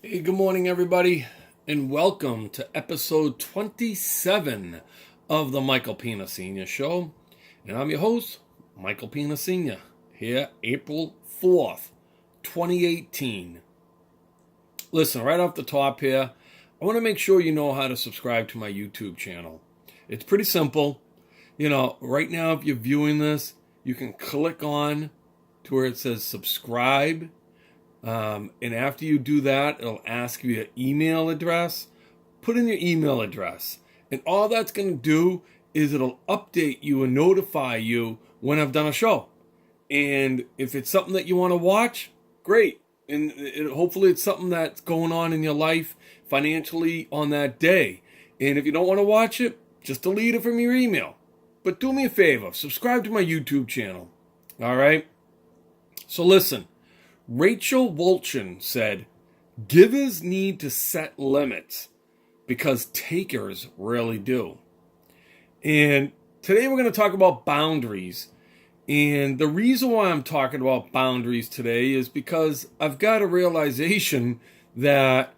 Hey, good morning, everybody, and welcome to episode 27 of the Michael Pina Sr. Show. And I'm your host, Michael Pina Sr., here April 4th, 2018. Listen, right off the top here, I want to make sure you know how to subscribe to my YouTube channel. It's pretty simple. Right now, if you're viewing this, you can click on to where it says subscribe. And after you do that, it'll ask you your email address. Put in your email address. And all that's going to do is it'll update you and notify you when I've done a show. And if it's something that you want to watch, great. And hopefully it's something that's going on in your life financially on that day. And if you don't want to watch it, just delete it from your email. But do me a favor, subscribe to my YouTube channel. All right? So listen. Rachel Wolchin said, "Givers need to set limits because takers rarely do." And today we're going to talk about boundaries. And the reason why I'm talking about boundaries today is because I've got a realization that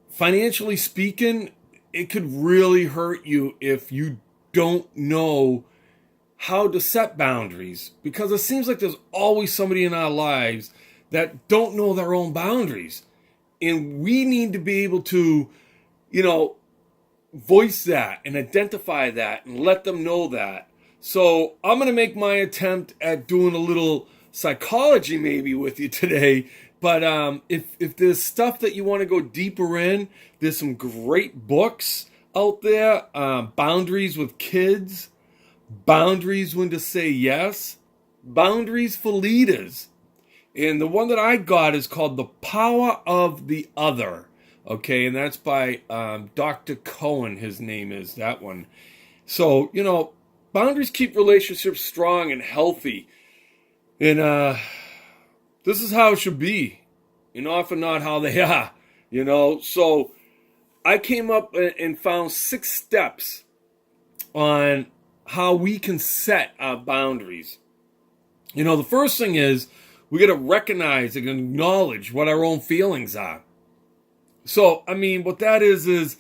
financially speaking, it could really hurt you if you don't know how to set boundaries, because it seems like there's always somebody in our lives that don't know their own boundaries. And we need to be able to, voice that and identify that and let them know that. So I'm going to make my attempt at doing a little psychology maybe with you today. But if there's stuff that you want to go deeper in, there's some great books out there. Boundaries with Kids. Boundaries when to say yes. Boundaries for leaders. And the one that I got is called The Power of the Other. Okay, and that's by Dr. Cohen, his name is, that one. So, boundaries keep relationships strong and healthy. And this is how it should be. Often not how they are. So I came up and found 6 steps on how we can set our boundaries. The first thing is we got to recognize and acknowledge what our own feelings are. So, what that is,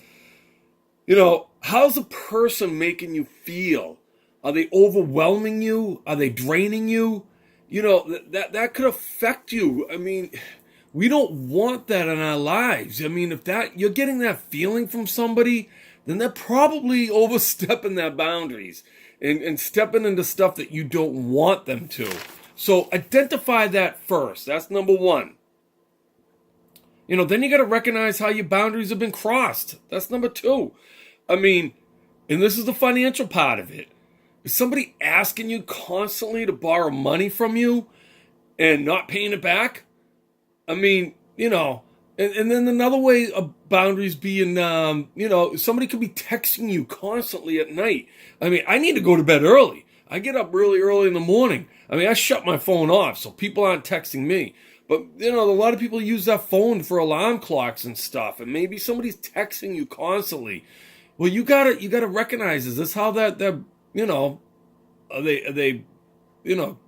how's a person making you feel? Are they overwhelming you? Are they draining you? That could affect you. We don't want that in our lives. If you're getting that feeling from somebody, then they're probably overstepping their boundaries and stepping into stuff that you don't want them to. So identify that first. That's number one. Then you got to recognize how your boundaries have been crossed. That's number 2. And this is the financial part of it. Is somebody asking you constantly to borrow money from you and not paying it back? And then another way of boundaries being, somebody could be texting you constantly at night. I need to go to bed early. I get up really early in the morning. I shut my phone off so people aren't texting me. But, a lot of people use that phone for alarm clocks and stuff. And maybe somebody's texting you constantly. Well, you gotta recognize, is this how that are they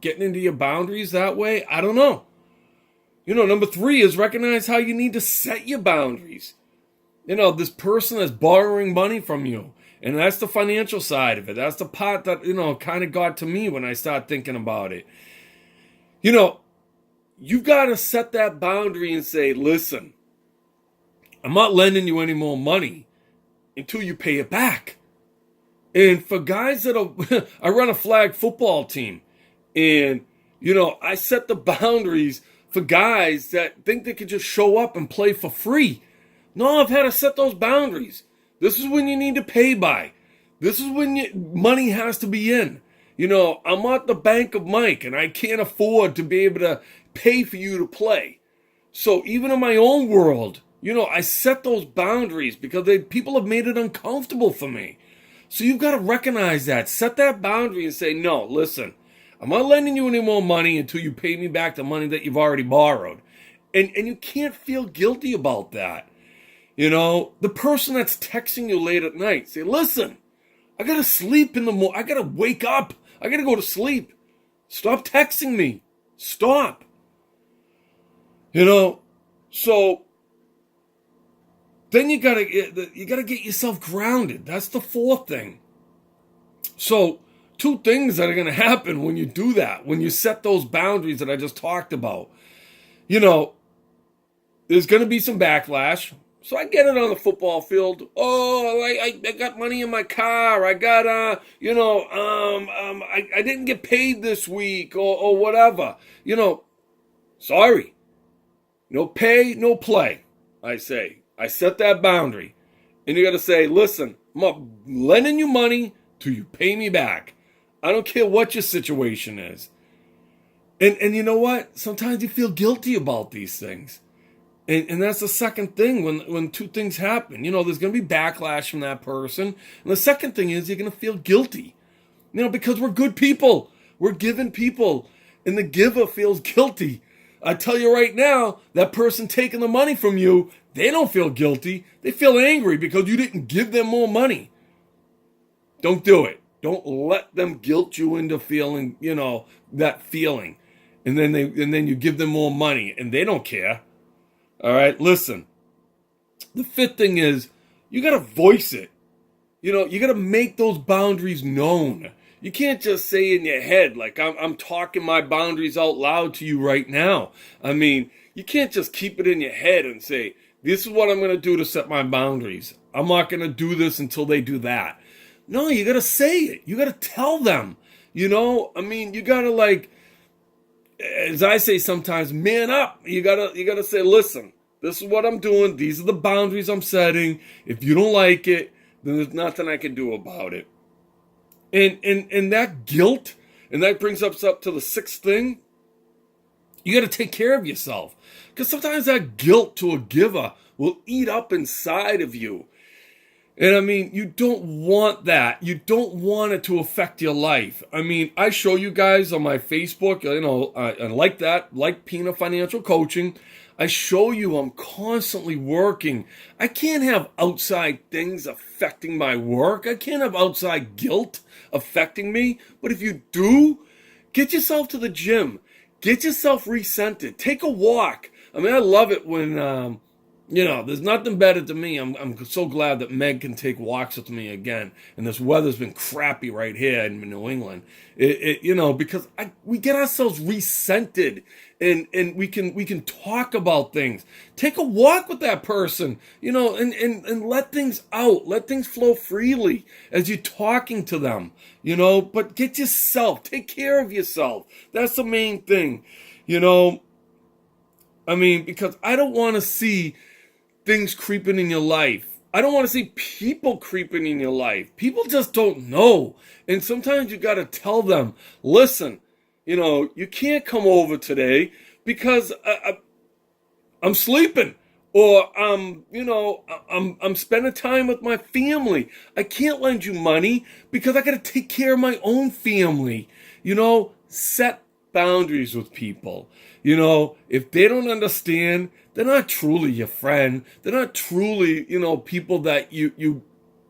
getting into your boundaries that way? I don't know. Number 3 is recognize how you need to set your boundaries. This person is borrowing money from you. And that's the financial side of it. That's the part that, kind of got to me when I started thinking about it. You've got to set that boundary and say, listen, I'm not lending you any more money until you pay it back. And for guys I run a flag football team. And, I set the boundaries for guys that think they could just show up and play for free. No, I've had to set those boundaries. This is when you need to pay by. This is when money has to be in. I'm not the Bank of Mike, and I can't afford to be able to pay for you to play. So even in my own world, I set those boundaries because people have made it uncomfortable for me. So you've got to recognize that. Set that boundary and say, no, listen, I'm not lending you any more money until you pay me back the money that you've already borrowed. And you can't feel guilty about that. The person that's texting you late at night, say, listen, I got to sleep in the morning. I got to wake up. I got to go to sleep. Stop texting me. Stop. So then you gotta get yourself grounded. That's the fourth thing. So, two things that are gonna happen when you do that, when you set those boundaries that I just talked about. You know, there's gonna be some backlash. So I get it on the football field. Oh, I got money in my car. I got I didn't get paid this week or whatever. Sorry. No pay, no play. I say. I set that boundary. And you got to say, listen, I'm lending you money till you pay me back. I don't care what your situation is. And you know what? Sometimes you feel guilty about these things. And that's the second thing when two things happen. There's going to be backlash from that person. And the second thing is you're going to feel guilty. Because we're good people. We're giving people. And the giver feels guilty. I tell you right now, that person taking the money from you, they don't feel guilty. They feel angry because you didn't give them more money. Don't do it. Don't let them guilt you into feeling, that feeling. And then you give them more money and they don't care. All right, listen. The fifth thing is you got to voice it. You got to make those boundaries known. You can't just say in your head, like I'm talking my boundaries out loud to you right now. I mean, you can't just keep it in your head and say, this is what I'm going to do to set my boundaries. I'm not going to do this until they do that. No, you got to say it. You got to tell them. You got to as I say sometimes, man up. You gotta say, listen, this is what I'm doing. These are the boundaries I'm setting. If you don't like it, then there's nothing I can do about it. And that guilt, and that brings us up to the sixth thing. You got to take care of yourself. Because sometimes that guilt to a giver will eat up inside of you. And I mean, you don't want that. You don't want it to affect your life. I mean, I show you guys on my Facebook, and like that, like Pina Financial Coaching, I show you I'm constantly working. I can't have outside things affecting my work. I can't have outside guilt affecting me. But if you do, get yourself to the gym. Get yourself recentered. Take a walk. I mean, I love it when... there's nothing better to me. I'm so glad that Meg can take walks with me again. And this weather's been crappy right here in New England. Because we get ourselves recentered and we can talk about things. Take a walk with that person, and let things out. Let things flow freely as you're talking to them, but get yourself, take care of yourself. That's the main thing, because I don't want to see things creeping in your life. I don't want to see people creeping in your life. People just don't know. And sometimes you got to tell them, listen, you can't come over today because I'm sleeping, or I'm spending time with my family. I can't lend you money because I got to take care of my own family. Set boundaries with people. If they don't understand, they're not truly your friend. They're not truly, people that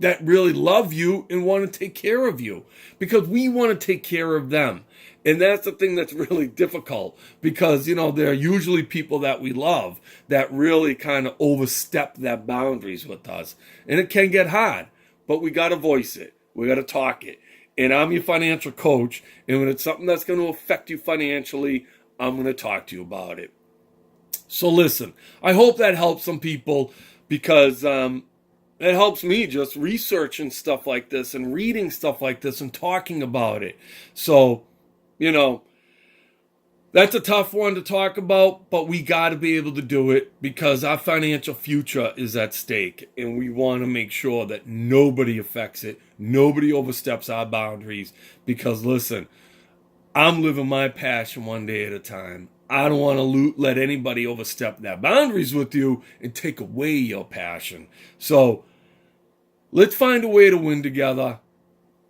that really love you and want to take care of you, because we want to take care of them. And that's the thing that's really difficult, because, there are usually people that we love that really kind of overstep that boundaries with us. And it can get hard, but we got to voice it. We got to talk it. And I'm your financial coach. And when it's something that's going to affect you financially, I'm going to talk to you about it. So listen, I hope that helps some people, because it helps me just researching stuff like this and reading stuff like this and talking about it. So, that's a tough one to talk about, but we got to be able to do it because our financial future is at stake, and we want to make sure that nobody affects it. Nobody oversteps our boundaries, because listen, I'm living my passion one day at a time. I don't want to let anybody overstep their boundaries with you and take away your passion. So let's find a way to win together.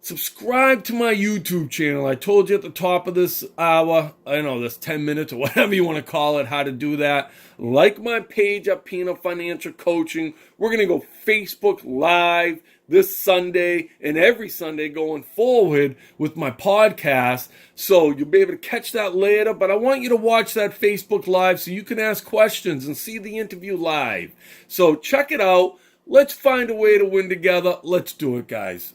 Subscribe to my YouTube channel. I told you at the top of this hour, this 10 minutes or whatever you want to call it, how to do that. Like my page at Pina Financial Coaching. We're going to go Facebook Live this Sunday and every Sunday going forward with my podcast. So you'll be able to catch that later. But I want you to watch that Facebook Live so you can ask questions and see the interview live. So check it out. Let's find a way to win together. Let's do it, guys.